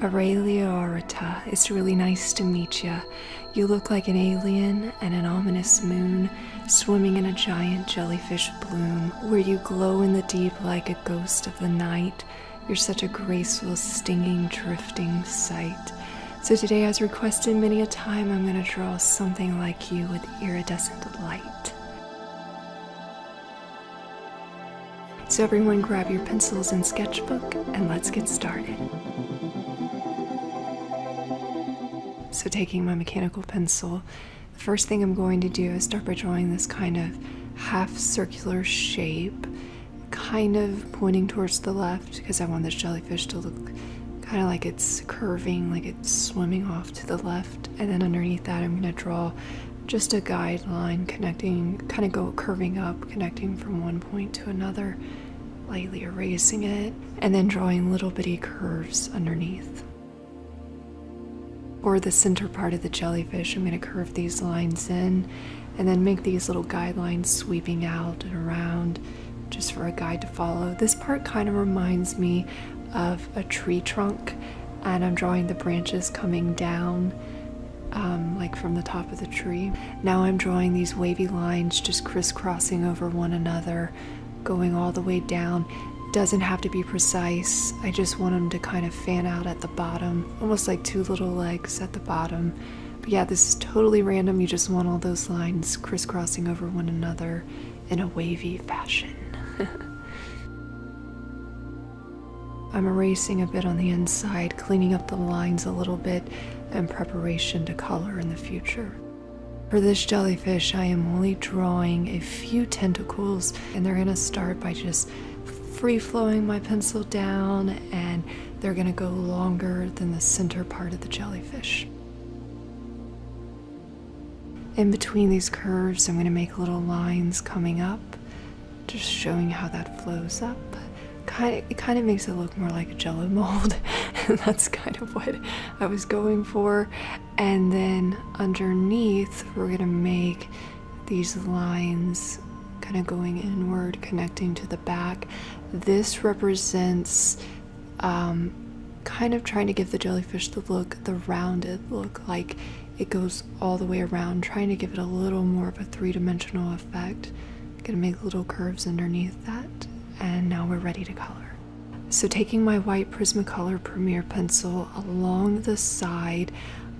Aurelia Aurata, it's really nice to meet ya. You look like an alien and an ominous moon swimming in a giant jellyfish bloom, where you glow in the deep like a ghost of the night. You're such a graceful, stinging, drifting sight. So today, as requested many a time, I'm going to draw something like you with iridescent light. So everyone grab your pencils and sketchbook and let's get started. So taking my mechanical pencil, the first thing I'm going to do is start by drawing this kind of half circular shape, kind of pointing towards the left because I want this jellyfish to look kind of like it's curving, like it's swimming off to the left. And then underneath that, I'm going to draw just a guideline connecting, kind of go curving up, connecting from one point to another, lightly erasing it, and then drawing little bitty curves underneath. For the center part of the jellyfish, I'm going to curve these lines in and then make these little guidelines sweeping out and around just for a guide to follow. This part kind of reminds me of a tree trunk, and I'm drawing the branches coming down like from the top of the tree. Now I'm drawing these wavy lines just crisscrossing over one another, going all the way down. Doesn't have to be precise. I just want them to kind of fan out at the bottom, almost like two little legs at the bottom. But yeah, this is totally random. You just want all those lines crisscrossing over one another in a wavy fashion. I'm erasing a bit on the inside, cleaning up the lines a little bit in preparation to color in the future. For this jellyfish, I am only drawing a few tentacles, and they're going to start by just free-flowing my pencil down, and they're going to go longer than the center part of the jellyfish. In between these curves, I'm going to make little lines coming up, just showing how that flows up. It kind of makes it look more like a jello mold, and that's kind of what I was going for. And then underneath, we're going to make these lines kind of going inward, connecting to the back. This represents kind of trying to give the jellyfish the rounded look, like it goes all the way around, trying to give it a little more of a three-dimensional effect. Gonna make little curves underneath that, and now we're ready to color. So taking my white Prismacolor Premier pencil along the side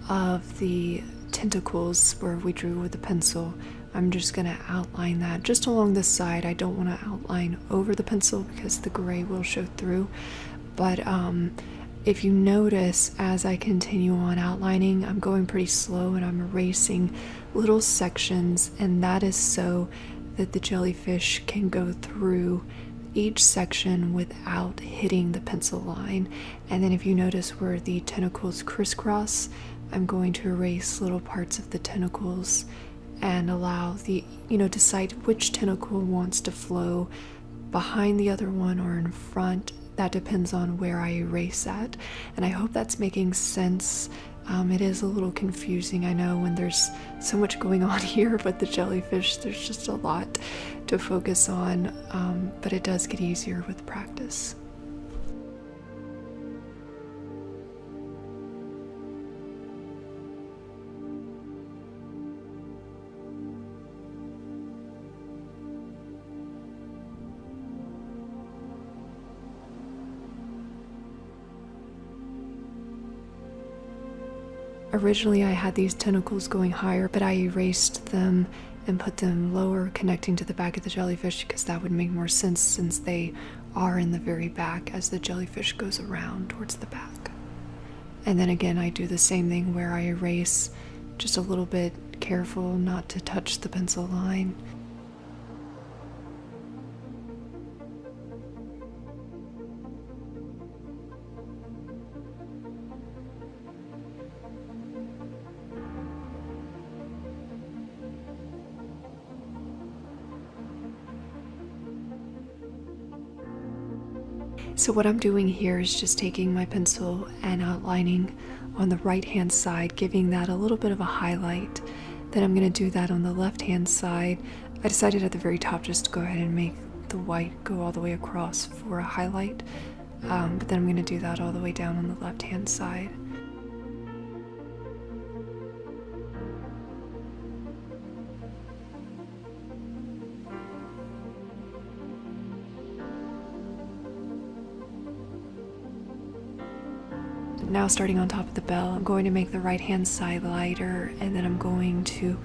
of the tentacles where we drew with the pencil, I'm just going to outline that just along the side. I don't want to outline over the pencil because the gray will show through. But if you notice, as I continue on outlining, I'm going pretty slow and I'm erasing little sections, and that is so that the jellyfish can go through each section without hitting the pencil line. And then if you notice where the tentacles crisscross, I'm going to erase little parts of the tentacles and allow decide which tentacle wants to flow behind the other one or in front. That depends on where I erase at. And I hope that's making sense. It is a little confusing, I know, when there's so much going on here, but the jellyfish, there's just a lot to focus on, but it does get easier with practice. Originally I had these tentacles going higher, but I erased them and put them lower, connecting to the back of the jellyfish, because that would make more sense since they are in the very back as the jellyfish goes around towards the back. And then again, I do the same thing where I erase just a little bit, careful not to touch the pencil line. So what I'm doing here is just taking my pencil and outlining on the right hand side, giving that a little bit of a highlight. Then I'm going to do that on the left hand side. I decided at the very top just to go ahead and make the white go all the way across for a highlight. but then I'm going to do that all the way down on the left hand side. Now starting on top of the bell, I'm going to make the right hand side lighter, and then I'm going to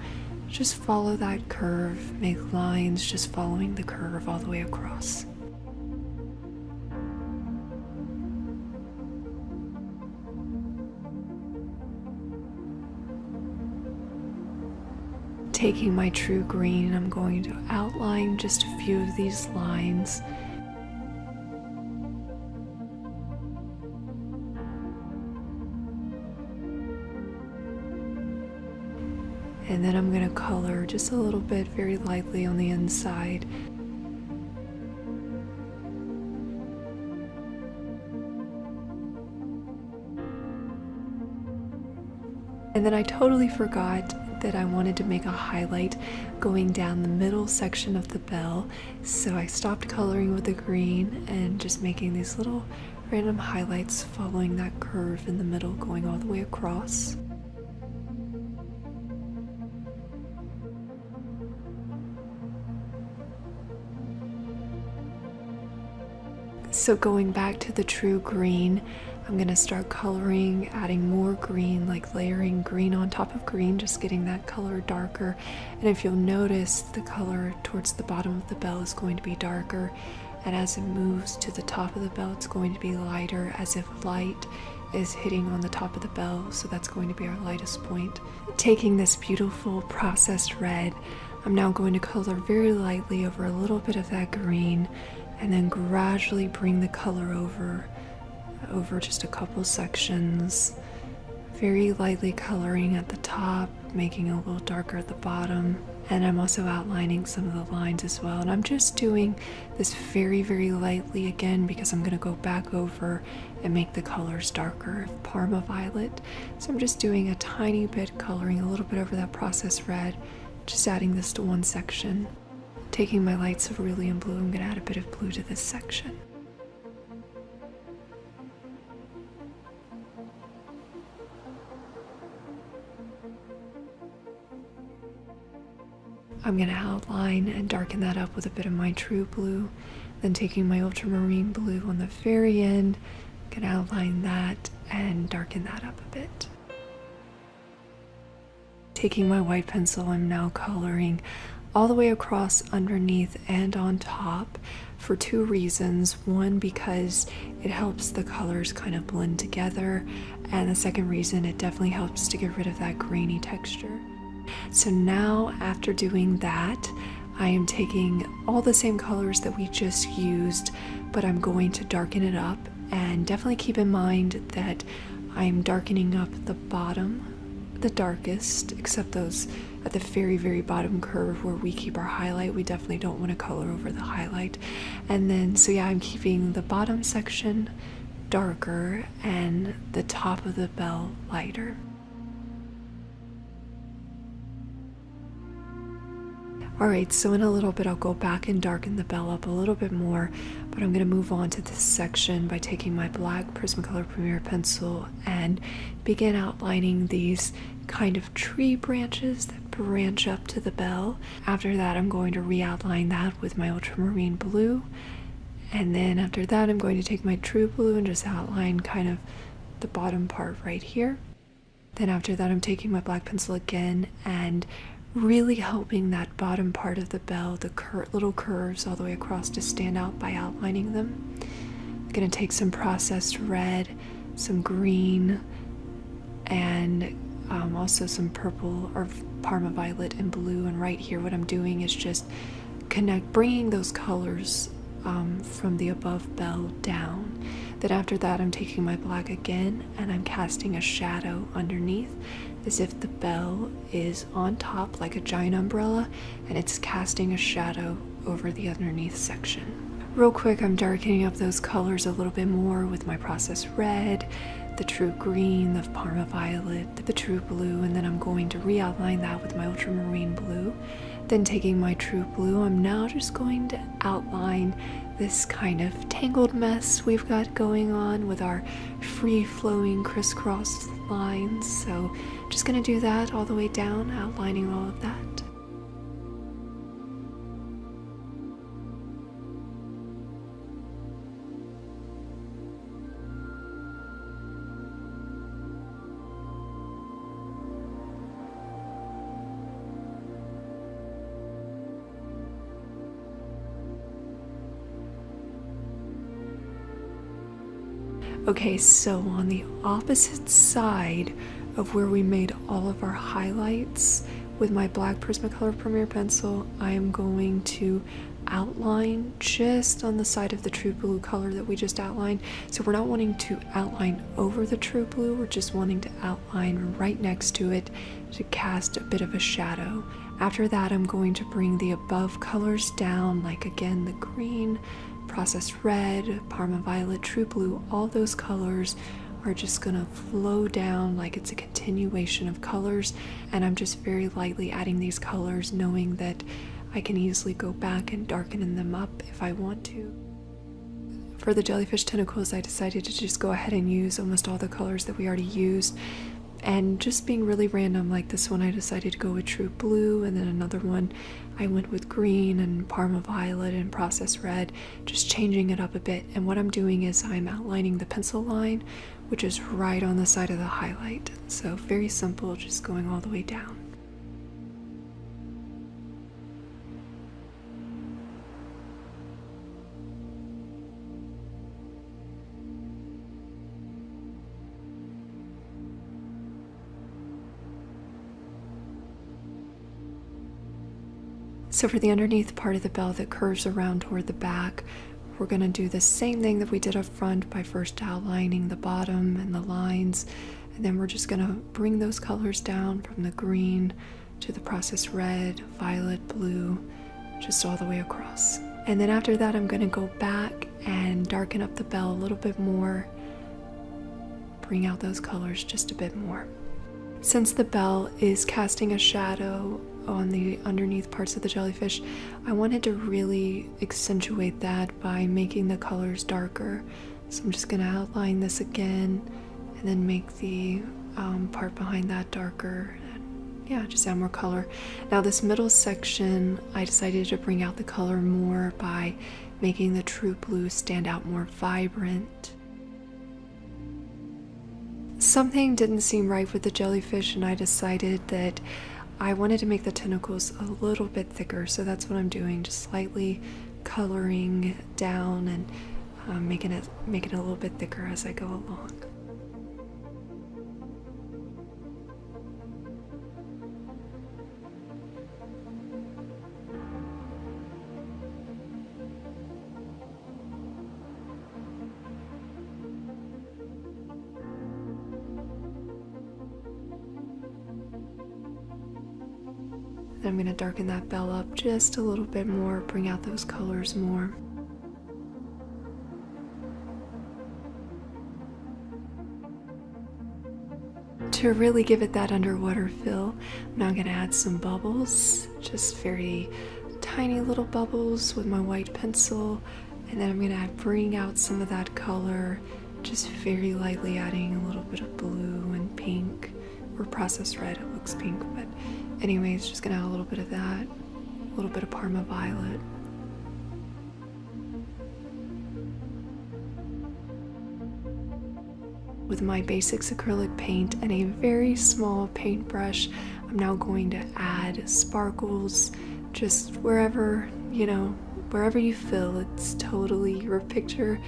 just follow that curve, make lines just following the curve all the way across. Taking my true green, I'm going to outline just a few of these lines. And then I'm going to color just a little bit very lightly on the inside. And then I totally forgot that I wanted to make a highlight going down the middle section of the bell. So I stopped coloring with the green and just making these little random highlights following that curve in the middle going all the way across. So going back to the true green, I'm going to start coloring, adding more green, like layering green on top of green, just getting that color darker. And if you'll notice, the color towards the bottom of the bell is going to be darker, and as it moves to the top of the bell, it's going to be lighter, as if light is hitting on the top of the bell, so that's going to be our lightest point. Taking this beautiful processed red, I'm now going to color very lightly over a little bit of that green, and then gradually bring the color over just a couple sections, very lightly coloring at the top, making it a little darker at the bottom. And I'm also outlining some of the lines as well. And I'm just doing this very, very lightly again because I'm going to go back over and make the colors darker, Parma Violet. So I'm just doing a tiny bit, coloring a little bit over that processed red, just adding this to one section. Taking my light cerulean blue, I'm going to add a bit of blue to this section. I'm going to outline and darken that up with a bit of my true blue. Then taking my ultramarine blue on the very end, I'm going to outline that and darken that up a bit. Taking my white pencil, I'm now coloring all the way across, underneath, and on top for two reasons. One, because it helps the colors kind of blend together, and the second reason, it definitely helps to get rid of that grainy texture. So now, after doing that, I am taking all the same colors that we just used, but I'm going to darken it up, and definitely keep in mind that I'm darkening up the bottom the darkest, except those at the very, very bottom curve where we keep our highlight. We definitely don't want to color over the highlight. And then, so yeah, I'm keeping the bottom section darker and the top of the bell lighter. Alright, so in a little bit I'll go back and darken the bell up a little bit more, but I'm going to move on to this section by taking my black Prismacolor Premier pencil and begin outlining these kind of tree branches that branch up to the bell. After that, I'm going to re-outline that with my ultramarine blue, and then after that I'm going to take my true blue and just outline kind of the bottom part right here. Then after that, I'm taking my black pencil again and really helping that bottom part of the bell, the little curves all the way across, to stand out by outlining them. I'm going to take some processed red, some green, and also some purple or Parma Violet and blue. And right here what I'm doing is just bringing those colors from the above bell down. Then after that, I'm taking my black again and I'm casting a shadow underneath, as if the bell is on top like a giant umbrella and it's casting a shadow over the underneath section. Real quick, I'm darkening up those colors a little bit more with my processed red, the true green, the Parma violet, the true blue, and then I'm going to re-outline that with my ultramarine blue. Then taking my true blue, I'm now just going to outline this kind of tangled mess we've got going on with our free-flowing crisscross lines. So just going to do that all the way down, outlining all of that. Okay, so on the opposite side of where we made all of our highlights with my black Prismacolor Premier pencil, I am going to outline just on the side of the true blue color that we just outlined. So we're not wanting to outline over the true blue, we're just wanting to outline right next to it to cast a bit of a shadow. After that, I'm going to bring the above colors down, like again the green, processed red, Parma violet, true blue, all those colors are just gonna flow down like it's a continuation of colors, and I'm just very lightly adding these colors, knowing that I can easily go back and darken them up if I want to. For the jellyfish tentacles, I decided to just go ahead and use almost all the colors that we already used, and just being really random, like this one I decided to go with true blue, and then another one I went with green and Parma violet and processed red, just changing it up a bit. And what I'm doing is I'm outlining the pencil line, which is right on the side of the highlight. So very simple, just going all the way down. So for the underneath part of the bell that curves around toward the back, we're going to do the same thing that we did up front by first outlining the bottom and the lines, and then we're just going to bring those colors down from the green to the processed red, violet, blue, just all the way across. And then after that, I'm going to go back and darken up the bell a little bit more, bring out those colors just a bit more. Since the bell is casting a shadow on the underneath parts of the jellyfish, I wanted to really accentuate that by making the colors darker. So I'm just going to outline this again and then make the part behind that darker. And yeah, just add more color. Now this middle section, I decided to bring out the color more by making the true blue stand out more vibrant. Something didn't seem right with the jellyfish, and I decided that I wanted to make the tentacles a little bit thicker, so that's what I'm doing, just slightly coloring down and making it a little bit thicker as I go along. I'm going to darken that bell up just a little bit more, bring out those colors more. To really give it that underwater feel, I'm now going to add some bubbles, just very tiny little bubbles with my white pencil, and then I'm going to bring out some of that color, just very lightly adding a little bit of blue and pink, or processed red, it looks pink, but anyways, just gonna add a little bit of that, a little bit of Parma violet. With my basics acrylic paint and a very small paintbrush, I'm now going to add sparkles just wherever, wherever you feel. It's totally your picture.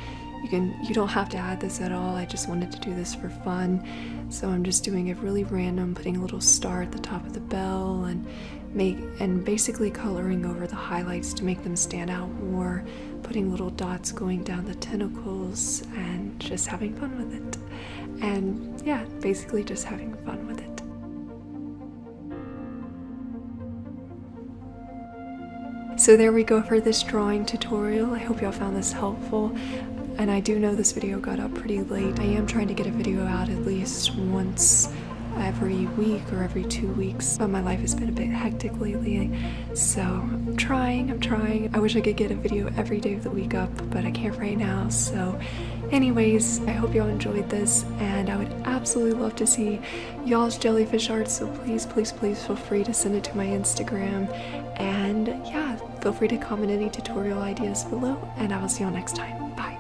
You don't have to add this at all. I just wanted to do this for fun. So I'm just doing it really random, putting a little star at the top of the bell and basically coloring over the highlights to make them stand out more, putting little dots going down the tentacles and just having fun with it. And yeah, basically just having fun with it. So there we go for this drawing tutorial. I hope y'all found this helpful. And I do know this video got up pretty late. I am trying to get a video out at least once every week or every 2 weeks, but my life has been a bit hectic lately, so I'm trying. I wish I could get a video every day of the week up, but I can't right now. So anyways, I hope y'all enjoyed this, and I would absolutely love to see y'all's jellyfish art, so please feel free to send it to my Instagram, and yeah, feel free to comment any tutorial ideas below, and I will see y'all next time. Bye.